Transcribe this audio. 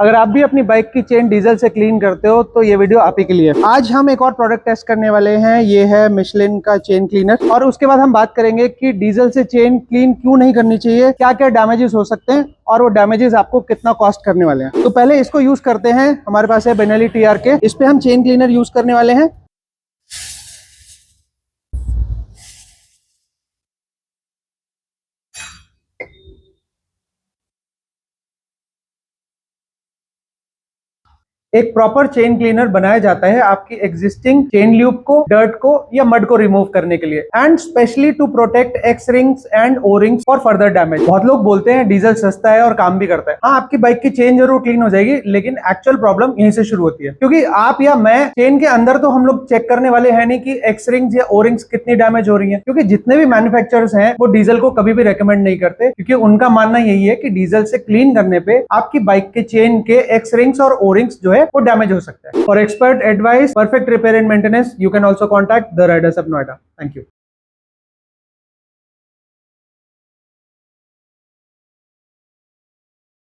अगर आप भी अपनी बाइक की चेन डीजल से क्लीन करते हो तो ये वीडियो आप ही के लिए। आज हम एक और प्रोडक्ट टेस्ट करने वाले हैं, ये है मिशेलिन का चेन क्लीनर। और उसके बाद हम बात करेंगे कि डीजल से चेन क्लीन क्यों नहीं करनी चाहिए, क्या क्या डैमेजेस हो सकते हैं और वो डैमेजेस आपको कितना कॉस्ट करने वाले हैं। तो पहले इसको यूज करते हैं। हमारे पास है बेनेली TRK, इस पे हम चेन क्लीनर यूज करने वाले हैं। एक प्रॉपर चेन क्लीनर बनाया जाता है आपकी एग्जिस्टिंग चेन ल्यूब को, डर्ट को या मड को रिमूव करने के लिए, and specially to protect X rings and O rings for further damage. बहुत लोग बोलते हैं डीजल सस्ता है और काम भी करता है। हाँ, आपकी बाइक की चेन जरूर क्लीन हो जाएगी, लेकिन एक्चुअल प्रॉब्लम यहीं से शुरू होती है। क्योंकि आप या मैं चेन के अंदर तो हम लोग चेक करने वाले हैं नहीं कि एक्स रिंग्स या ओ रिंग्स कितनी डैमेज हो रही है, क्योंकि जितने भी मैन्युफैक्चरर्स हैं वो डीजल को कभी भी रेकमेंड नहीं करते, क्योंकि उनका मानना यही है कि डीजल से क्लीन करने पे आपकी बाइक के चेन के एक्स रिंग्स और ओ रिंग्स जो है वो डैमेज हो सकता है। For expert advice, perfect repair and maintenance, you can also contact the Riders of Noida. Thank you.